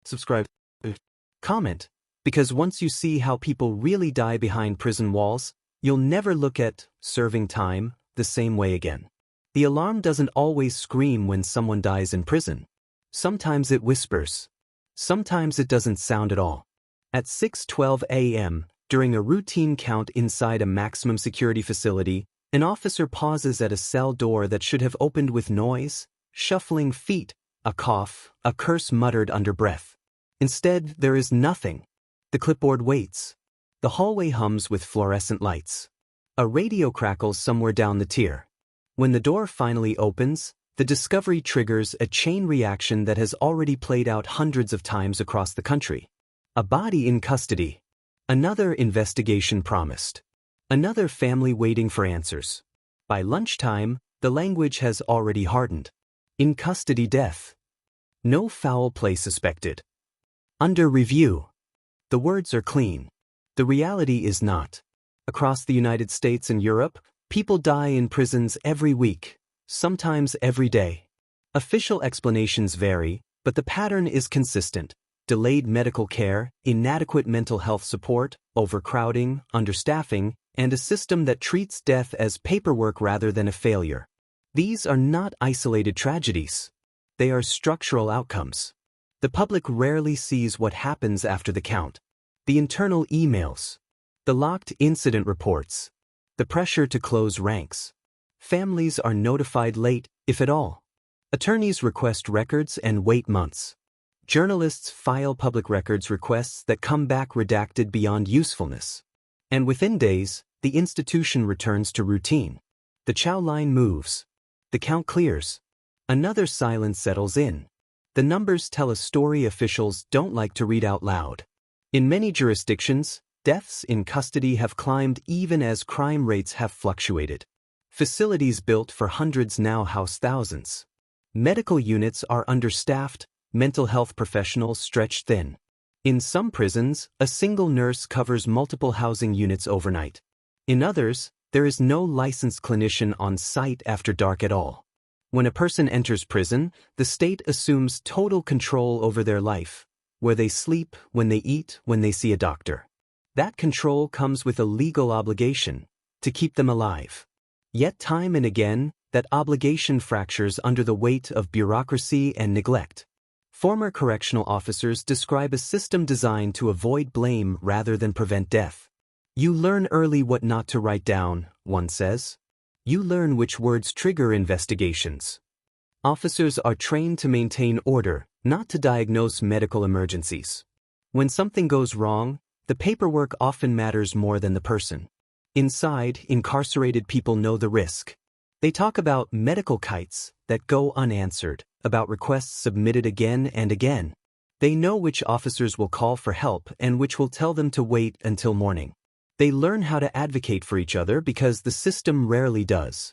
subscribe, comment, because once you see how people really die behind prison walls, you'll never look at serving time the same way again. The alarm doesn't always scream when someone dies in prison. Sometimes it whispers. Sometimes it doesn't sound at all. At 6:12 a.m., during a routine count inside a maximum security facility, an officer pauses at a cell door that should have opened with noise, shuffling feet, a cough, a curse muttered under breath. Instead, there is nothing. The clipboard waits. The hallway hums with fluorescent lights. A radio crackles somewhere down the tier. When the door finally opens, the discovery triggers a chain reaction that has already played out hundreds of times across the country. A body in custody. Another investigation promised. Another family waiting for answers. By lunchtime, the language has already hardened. In custody death. No foul play suspected. Under review. The words are clean. The reality is not. Across the United States and Europe, people die in prisons every week, sometimes every day. Official explanations vary, but the pattern is consistent. Delayed medical care, inadequate mental health support, overcrowding, understaffing, and a system that treats death as paperwork rather than a failure. These are not isolated tragedies. They are structural outcomes. The public rarely sees what happens after the count. The internal emails. The locked incident reports. The pressure to close ranks. Families are notified late, if at all. Attorneys request records and wait months. Journalists file public records requests that come back redacted beyond usefulness. And within days, the institution returns to routine. The chow line moves. The count clears. Another silence settles in. The numbers tell a story officials don't like to read out loud. In many jurisdictions, deaths in custody have climbed even as crime rates have fluctuated. Facilities built for hundreds now house thousands. Medical units are understaffed, mental health professionals stretched thin. In some prisons, a single nurse covers multiple housing units overnight. In others, there is no licensed clinician on site after dark at all. When a person enters prison, the state assumes total control over their life, where they sleep, when they eat, when they see a doctor. That control comes with a legal obligation to keep them alive. Yet time and again, that obligation fractures under the weight of bureaucracy and neglect. Former correctional officers describe a system designed to avoid blame rather than prevent death. You learn early what not to write down, one says. You learn which words trigger investigations. Officers are trained to maintain order, not to diagnose medical emergencies. When something goes wrong, the paperwork often matters more than the person. Inside, incarcerated people know the risk. They talk about medical kites that go unanswered, about requests submitted again and again. They know which officers will call for help and which will tell them to wait until morning. They learn how to advocate for each other because the system rarely does.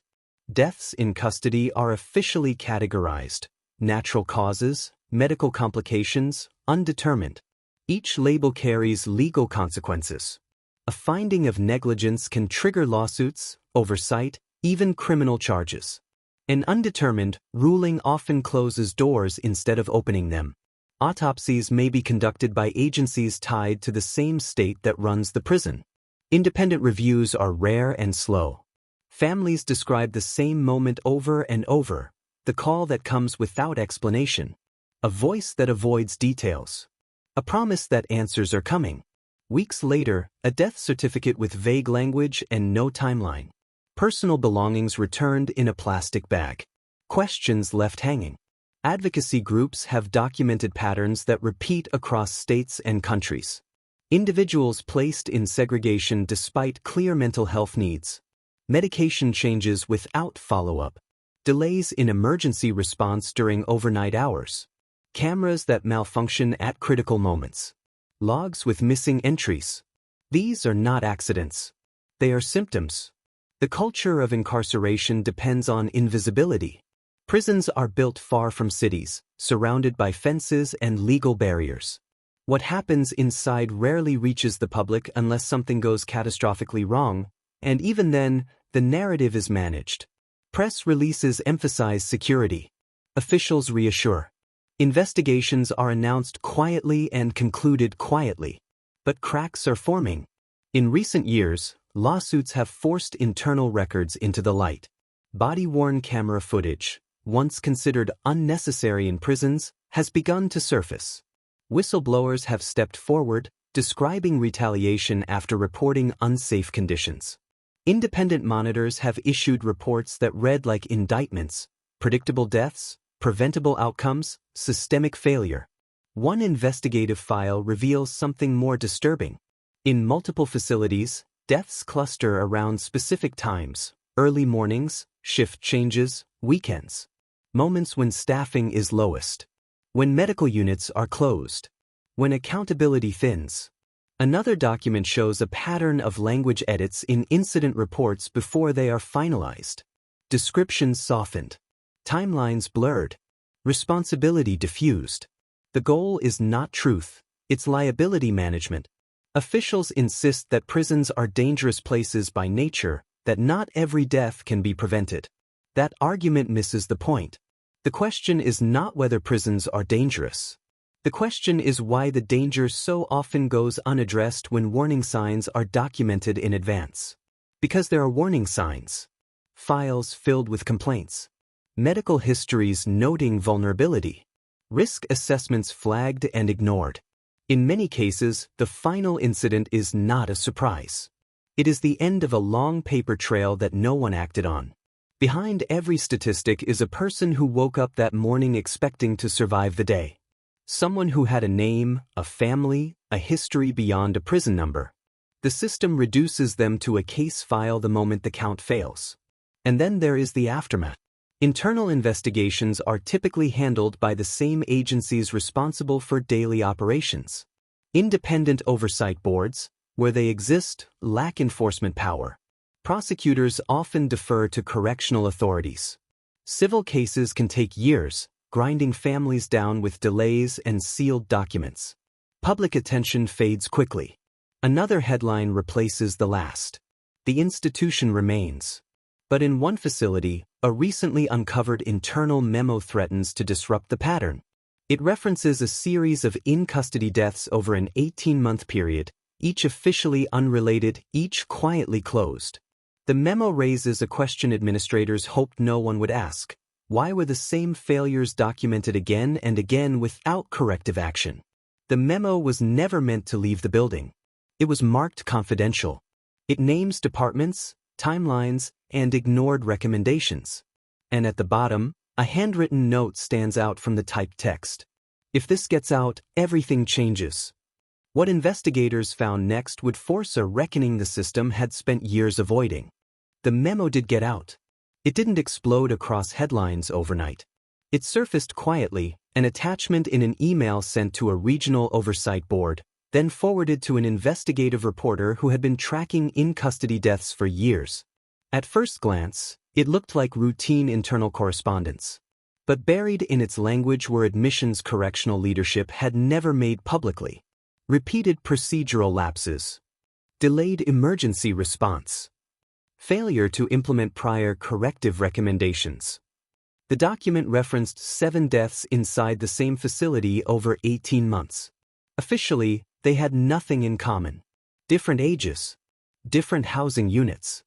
Deaths in custody are officially categorized: natural causes, medical complications, undetermined. Each label carries legal consequences. A finding of negligence can trigger lawsuits, oversight, even criminal charges. An undetermined ruling often closes doors instead of opening them. Autopsies may be conducted by agencies tied to the same state that runs the prison. Independent reviews are rare and slow. Families describe the same moment over and over, the call that comes without explanation, a voice that avoids details, a promise that answers are coming. Weeks later, a death certificate with vague language and no timeline. Personal belongings returned in a plastic bag. Questions left hanging. Advocacy groups have documented patterns that repeat across states and countries. Individuals placed in segregation despite clear mental health needs. Medication changes without follow-up. Delays in emergency response during overnight hours. Cameras that malfunction at critical moments. Logs with missing entries. These are not accidents. They are symptoms. The culture of incarceration depends on invisibility. Prisons are built far from cities, surrounded by fences and legal barriers. What happens inside rarely reaches the public unless something goes catastrophically wrong, and even then, the narrative is managed. Press releases emphasize security. Officials reassure. Investigations are announced quietly and concluded quietly. But cracks are forming. In recent years, lawsuits have forced internal records into the light. Body-worn camera footage, once considered unnecessary in prisons, has begun to surface. Whistleblowers have stepped forward, describing retaliation after reporting unsafe conditions. Independent monitors have issued reports that read like indictments: predictable deaths, preventable outcomes, systemic failure. One investigative file reveals something more disturbing. In multiple facilities, deaths cluster around specific times: early mornings, shift changes, weekends. Moments when staffing is lowest. When medical units are closed. When accountability thins. Another document shows a pattern of language edits in incident reports before they are finalized. Descriptions softened. Timelines blurred. Responsibility diffused. The goal is not truth, it's liability management. Officials insist that prisons are dangerous places by nature, that not every death can be prevented. That argument misses the point. The question is not whether prisons are dangerous. The question is why the danger so often goes unaddressed when warning signs are documented in advance. Because there are warning signs. Files filled with complaints. Medical histories noting vulnerability. Risk assessments flagged and ignored. In many cases, the final incident is not a surprise. It is the end of a long paper trail that no one acted on. Behind every statistic is a person who woke up that morning expecting to survive the day. Someone who had a name, a family, a history beyond a prison number. The system reduces them to a case file the moment the count fails. And then there is the aftermath. Internal investigations are typically handled by the same agencies responsible for daily operations. Independent oversight boards, where they exist, lack enforcement power. Prosecutors often defer to correctional authorities. Civil cases can take years, grinding families down with delays and sealed documents. Public attention fades quickly. Another headline replaces the last. The institution remains. But in one facility, a recently uncovered internal memo threatens to disrupt the pattern. It references a series of in-custody deaths over an 18-month period, each officially unrelated, each quietly closed. The memo raises a question administrators hoped no one would ask. Why were the same failures documented again and again without corrective action? The memo was never meant to leave the building. It was marked confidential. It names departments, timelines, and ignored recommendations. And at the bottom, a handwritten note stands out from the typed text. If this gets out, everything changes. What investigators found next would force a reckoning the system had spent years avoiding. The memo did get out. It didn't explode across headlines overnight. It surfaced quietly, an attachment in an email sent to a regional oversight board, then forwarded to an investigative reporter who had been tracking in-custody deaths for years. At first glance, it looked like routine internal correspondence. But buried in its language were admissions correctional leadership had never made publicly. Repeated procedural lapses. Delayed emergency response. Failure to implement prior corrective recommendations. The document referenced 7 deaths inside the same facility over 18 months. Officially, they had nothing in common. Different ages. Different housing units.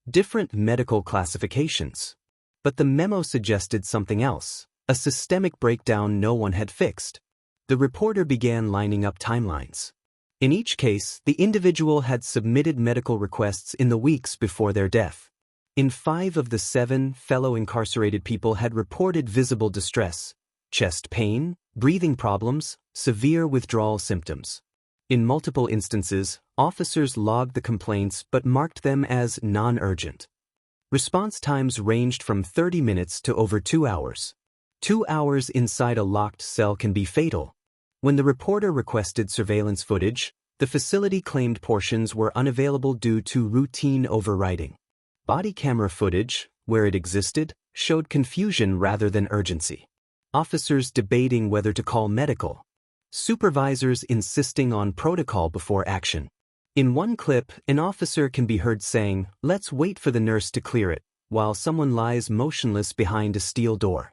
Different medical classifications. But the memo suggested something else, a systemic breakdown no one had fixed. The reporter began lining up timelines. In each case, the individual had submitted medical requests in the weeks before their death. In 5 of the 7, fellow incarcerated people had reported visible distress, chest pain, breathing problems, severe withdrawal symptoms. In multiple instances, officers logged the complaints but marked them as non-urgent. Response times ranged from 30 minutes to over 2 hours. 2 hours inside a locked cell can be fatal. When the reporter requested surveillance footage, the facility claimed portions were unavailable due to routine overwriting. Body camera footage, where it existed, showed confusion rather than urgency. Officers debating whether to call medical. Supervisors insisting on protocol before action. In one clip, an officer can be heard saying, "Let's wait for the nurse to clear it," while someone lies motionless behind a steel door.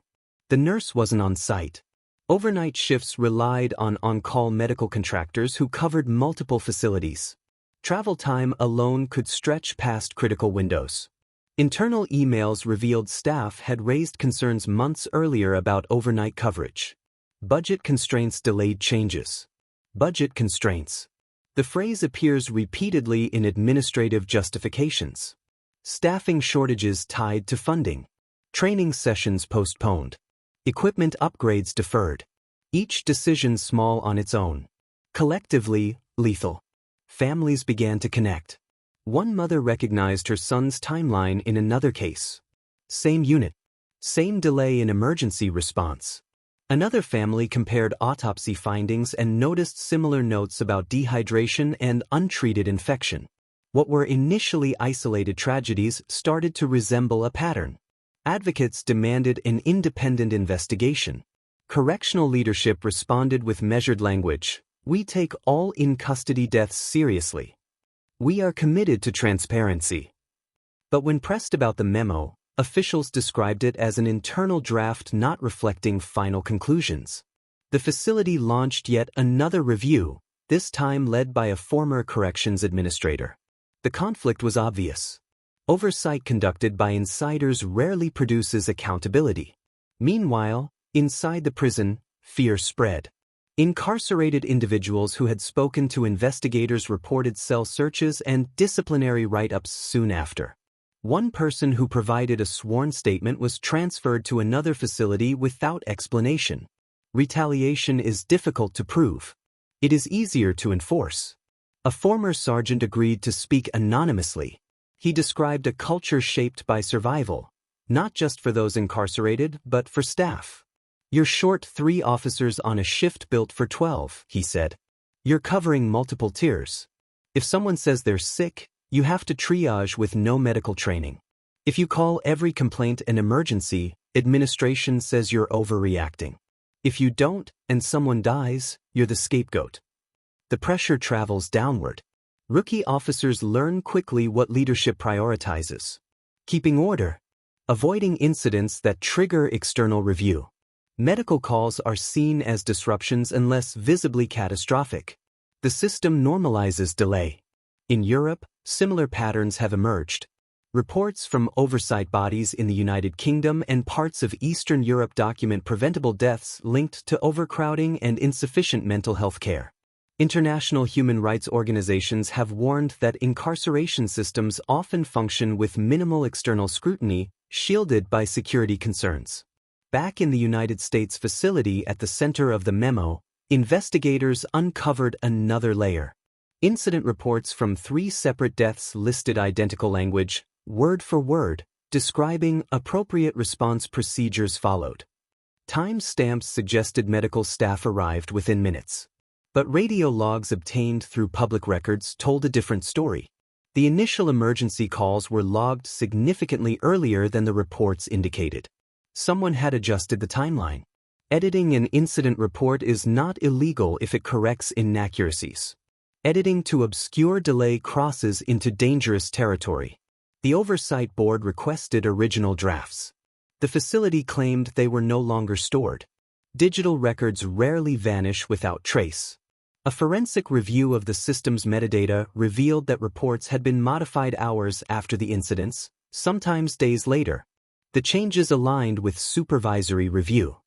The nurse wasn't on site. Overnight shifts relied on on-call medical contractors who covered multiple facilities. Travel time alone could stretch past critical windows. Internal emails revealed staff had raised concerns months earlier about overnight coverage. Budget constraints delayed changes. Budget constraints. The phrase appears repeatedly in administrative justifications. Staffing shortages tied to funding. Training sessions postponed. Equipment upgrades deferred. Each decision small on its own. Collectively, lethal. Families began to connect. One mother recognized her son's timeline in another case. Same unit. Same delay in emergency response. Another family compared autopsy findings and noticed similar notes about dehydration and untreated infection. What were initially isolated tragedies started to resemble a pattern. Advocates demanded an independent investigation. Correctional leadership responded with measured language. We take all in-custody deaths seriously. We are committed to transparency. But when pressed about the memo, officials described it as an internal draft not reflecting final conclusions. The facility launched yet another review, this time led by a former corrections administrator. The conflict was obvious. Oversight conducted by insiders rarely produces accountability. Meanwhile, inside the prison, fear spread. Incarcerated individuals who had spoken to investigators reported cell searches and disciplinary write-ups soon after. One person who provided a sworn statement was transferred to another facility without explanation. Retaliation is difficult to prove. It is easier to enforce. A former sergeant agreed to speak anonymously. He described a culture shaped by survival, not just for those incarcerated, but for staff. You're short 3 officers on a shift built for 12, he said. You're covering multiple tiers. If someone says they're sick, you have to triage with no medical training. If you call every complaint an emergency, administration says you're overreacting. If you don't, and someone dies, you're the scapegoat. The pressure travels downward. Rookie officers learn quickly what leadership prioritizes. Keeping order. Avoiding incidents that trigger external review. Medical calls are seen as disruptions unless visibly catastrophic. The system normalizes delay. In Europe, similar patterns have emerged. Reports from oversight bodies in the United Kingdom and parts of Eastern Europe document preventable deaths linked to overcrowding and insufficient mental health care. International human rights organizations have warned that incarceration systems often function with minimal external scrutiny, shielded by security concerns. Back in the United States facility at the center of the memo, investigators uncovered another layer. Incident reports from 3 separate deaths listed identical language, word for word, describing appropriate response procedures followed. Time stamps suggested medical staff arrived within minutes. But radio logs obtained through public records told a different story. The initial emergency calls were logged significantly earlier than the reports indicated. Someone had adjusted the timeline. Editing an incident report is not illegal if it corrects inaccuracies. Editing to obscure delay crosses into dangerous territory. The Oversight Board requested original drafts. The facility claimed they were no longer stored. Digital records rarely vanish without trace. A forensic review of the system's metadata revealed that reports had been modified hours after the incidents, sometimes days later. The changes aligned with supervisory review.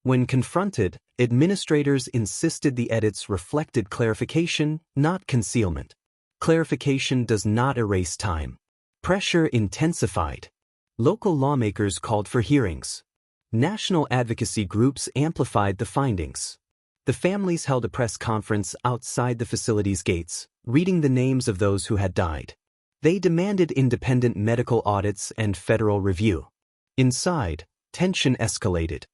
When confronted, administrators insisted the edits reflected clarification, not concealment. Clarification does not erase time. Pressure intensified. Local lawmakers called for hearings. National advocacy groups amplified the findings. The families held a press conference outside the facility's gates, reading the names of those who had died. They demanded independent medical audits and federal review. Inside, tension escalated.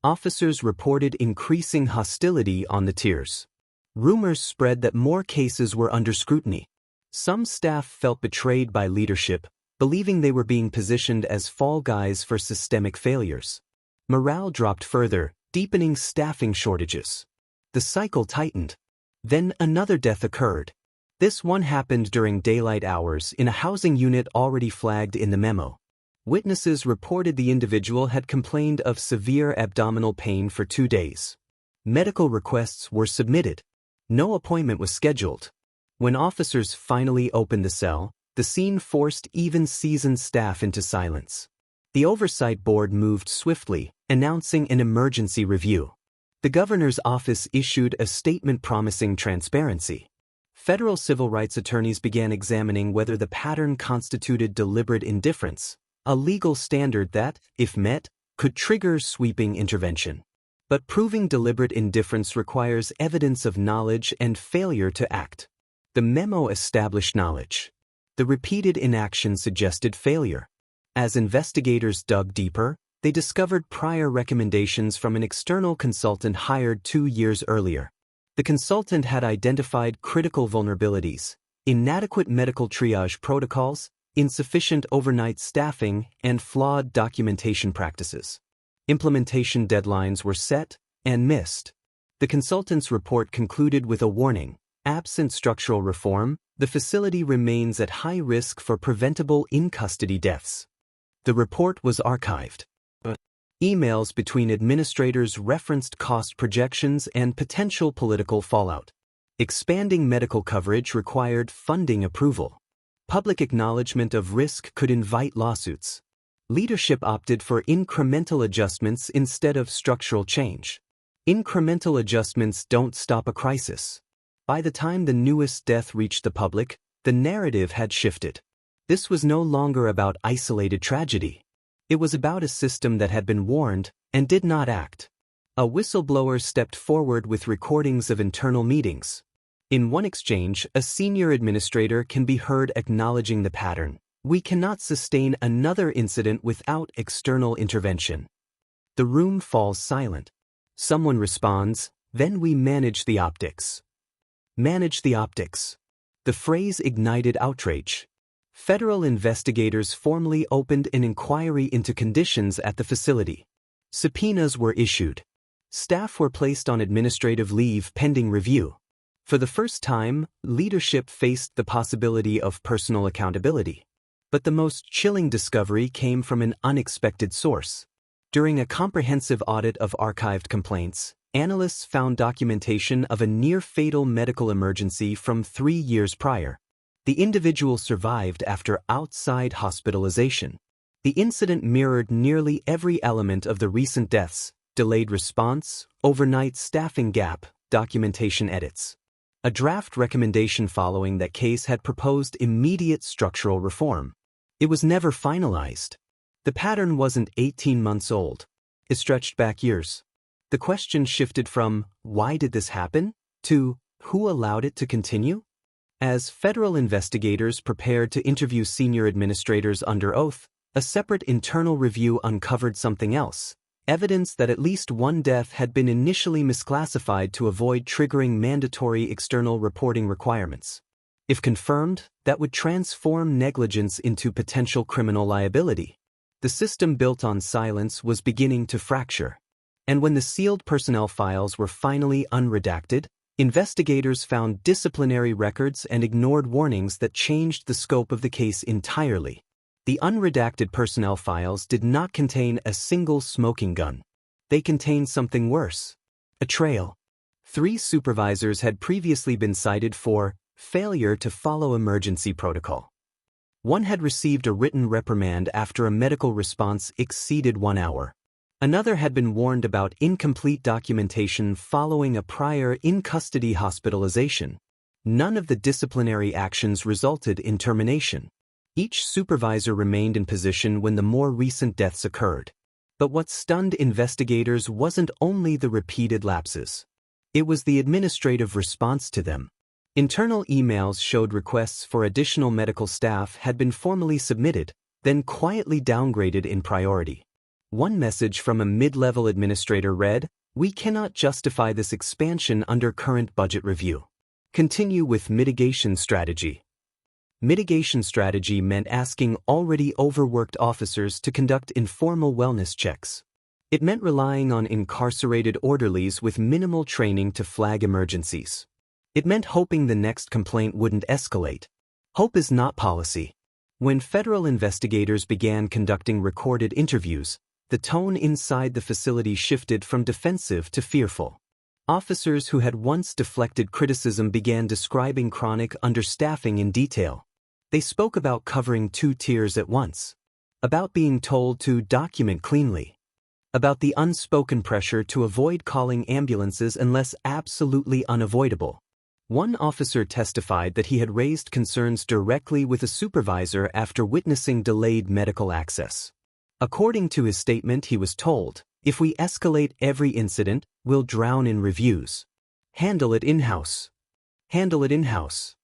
Officers reported increasing hostility on the tiers. Rumors spread that more cases were under scrutiny. Some staff felt betrayed by leadership, believing they were being positioned as fall guys for systemic failures. Morale dropped further, deepening staffing shortages. The cycle tightened. Then another death occurred. This one happened during daylight hours in a housing unit already flagged in the memo. Witnesses reported the individual had complained of severe abdominal pain for 2 days. Medical requests were submitted. No appointment was scheduled. When officers finally opened the cell, the scene forced even seasoned staff into silence. The Oversight Board moved swiftly, announcing an emergency review. The governor's office issued a statement promising transparency. Federal civil rights attorneys began examining whether the pattern constituted deliberate indifference, a legal standard that, if met, could trigger sweeping intervention. But proving deliberate indifference requires evidence of knowledge and failure to act. The memo established knowledge. The repeated inaction suggested failure. As investigators dug deeper, they discovered prior recommendations from an external consultant hired 2 years earlier. The consultant had identified critical vulnerabilities, inadequate medical triage protocols, insufficient overnight staffing, and flawed documentation practices. Implementation deadlines were set and missed. The consultant's report concluded with a warning: absent structural reform, the facility remains at high risk for preventable in-custody deaths. The report was archived. Emails between administrators referenced cost projections and potential political fallout. Expanding medical coverage required funding approval. Public acknowledgement of risk could invite lawsuits. Leadership opted for incremental adjustments instead of structural change. Incremental adjustments don't stop a crisis. By the time the newest death reached the public, the narrative had shifted. This was no longer about isolated tragedy. It was about a system that had been warned and did not act. A whistleblower stepped forward with recordings of internal meetings. In one exchange, a senior administrator can be heard acknowledging the pattern: "We cannot sustain another incident without external intervention." The room falls silent. Someone responds, "Then we manage the optics." Manage the optics. The phrase ignited outrage. Federal investigators formally opened an inquiry into conditions at the facility. Subpoenas were issued. Staff were placed on administrative leave pending review. For the first time, leadership faced the possibility of personal accountability. But the most chilling discovery came from an unexpected source. During a comprehensive audit of archived complaints, analysts found documentation of a near-fatal medical emergency from 3 years prior. The individual survived after outside hospitalization. The incident mirrored nearly every element of the recent deaths: delayed response, overnight staffing gap, documentation edits. A draft recommendation following that case had proposed immediate structural reform. It was never finalized. The pattern wasn't 18 months old. It stretched back years. The question shifted from, "Why did this happen?" to, "Who allowed it to continue?" As federal investigators prepared to interview senior administrators under oath, a separate internal review uncovered something else: evidence that at least one death had been initially misclassified to avoid triggering mandatory external reporting requirements. If confirmed, that would transform negligence into potential criminal liability. The system built on silence was beginning to fracture. And when the sealed personnel files were finally unredacted, investigators found disciplinary records and ignored warnings that changed the scope of the case entirely. The unredacted personnel files did not contain a single smoking gun. They contained something worse: a trail. 3 supervisors had previously been cited for failure to follow emergency protocol. One had received a written reprimand after a medical response exceeded 1 hour. Another had been warned about incomplete documentation following a prior in-custody hospitalization. None of the disciplinary actions resulted in termination. Each supervisor remained in position when the more recent deaths occurred. But what stunned investigators wasn't only the repeated lapses. It was the administrative response to them. Internal emails showed requests for additional medical staff had been formally submitted, then quietly downgraded in priority. One message from a mid-level administrator read, "We cannot justify this expansion under current budget review. Continue with mitigation strategy." Mitigation strategy meant asking already overworked officers to conduct informal wellness checks. It meant relying on incarcerated orderlies with minimal training to flag emergencies. It meant hoping the next complaint wouldn't escalate. Hope is not policy. When federal investigators began conducting recorded interviews, the tone inside the facility shifted from defensive to fearful. Officers who had once deflected criticism began describing chronic understaffing in detail. They spoke about covering 2 tiers at once, about being told to document cleanly, about the unspoken pressure to avoid calling ambulances unless absolutely unavoidable. One officer testified that he had raised concerns directly with a supervisor after witnessing delayed medical access. According to his statement, he was told, "If we escalate every incident, we'll drown in reviews. Handle it in-house. Handle it in-house."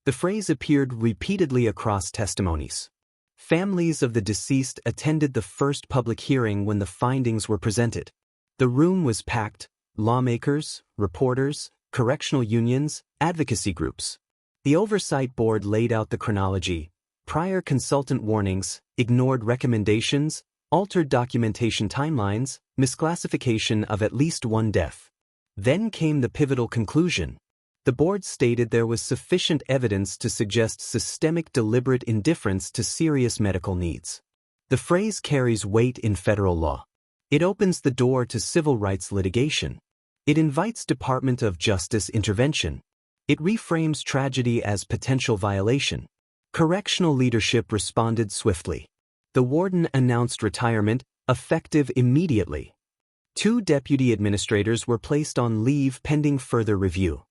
The phrase appeared repeatedly across testimonies. Families of the deceased attended the first public hearing when the findings were presented. The room was packed: lawmakers, reporters, correctional unions, advocacy groups. The Oversight Board laid out the chronology: prior consultant warnings, ignored recommendations, altered documentation timelines, misclassification of at least 1 death. Then came the pivotal conclusion. The board stated there was sufficient evidence to suggest systemic deliberate indifference to serious medical needs. The phrase carries weight in federal law. It opens the door to civil rights litigation. It invites Department of Justice intervention. It reframes tragedy as potential violation. Correctional leadership responded swiftly. The warden announced retirement, effective immediately. 2 deputy administrators were placed on leave pending further review.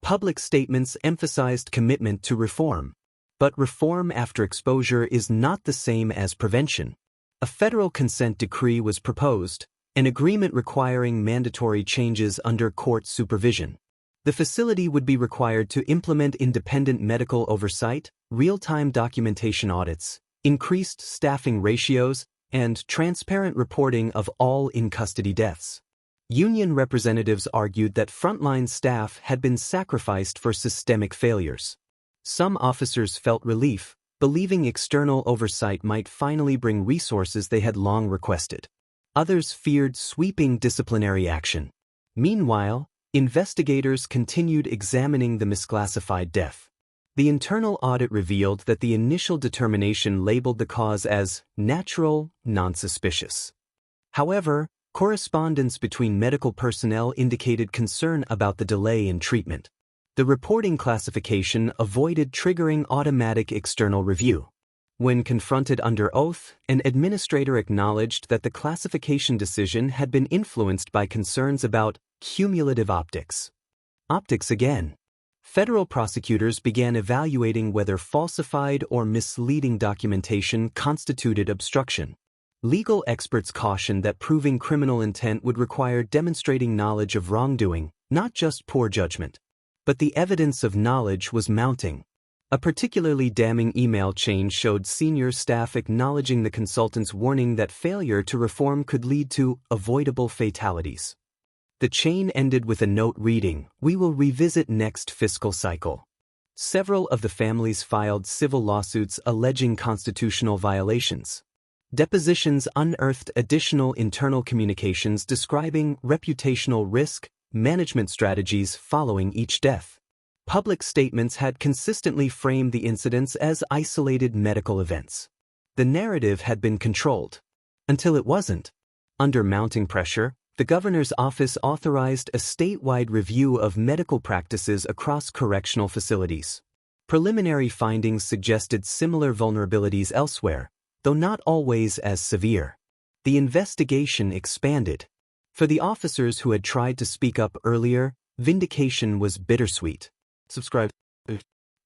Public statements emphasized commitment to reform. But reform after exposure is not the same as prevention. A federal consent decree was proposed, an agreement requiring mandatory changes under court supervision. The facility would be required to implement independent medical oversight, real-time documentation audits, increased staffing ratios, and transparent reporting of all in-custody deaths. Union representatives argued that frontline staff had been sacrificed for systemic failures. Some officers felt relief, believing external oversight might finally bring resources they had long requested. Others feared sweeping disciplinary action. Meanwhile, investigators continued examining the misclassified death. The internal audit revealed that the initial determination labeled the cause as natural, non-suspicious. However, correspondence between medical personnel indicated concern about the delay in treatment. The reporting classification avoided triggering automatic external review. When confronted under oath, an administrator acknowledged that the classification decision had been influenced by concerns about cumulative optics. Optics again. Federal prosecutors began evaluating whether falsified or misleading documentation constituted obstruction. Legal experts cautioned that proving criminal intent would require demonstrating knowledge of wrongdoing, not just poor judgment. But the evidence of knowledge was mounting. A particularly damning email chain showed senior staff acknowledging the consultant's warning that failure to reform could lead to avoidable fatalities. The chain ended with a note reading, "We will revisit next fiscal cycle." Several of the families filed civil lawsuits alleging constitutional violations. Depositions unearthed additional internal communications describing reputational risk management strategies following each death. Public statements had consistently framed the incidents as isolated medical events. The narrative had been controlled. Until it wasn't. Under mounting pressure, the governor's office authorized a statewide review of medical practices across correctional facilities. Preliminary findings suggested similar vulnerabilities elsewhere, though not always as severe. The investigation expanded. For the officers who had tried to speak up earlier, vindication was bittersweet. Subscribe.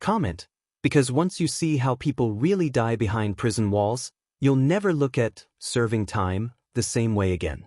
Comment. Because once you see how people really die behind prison walls, you'll never look at serving time the same way again.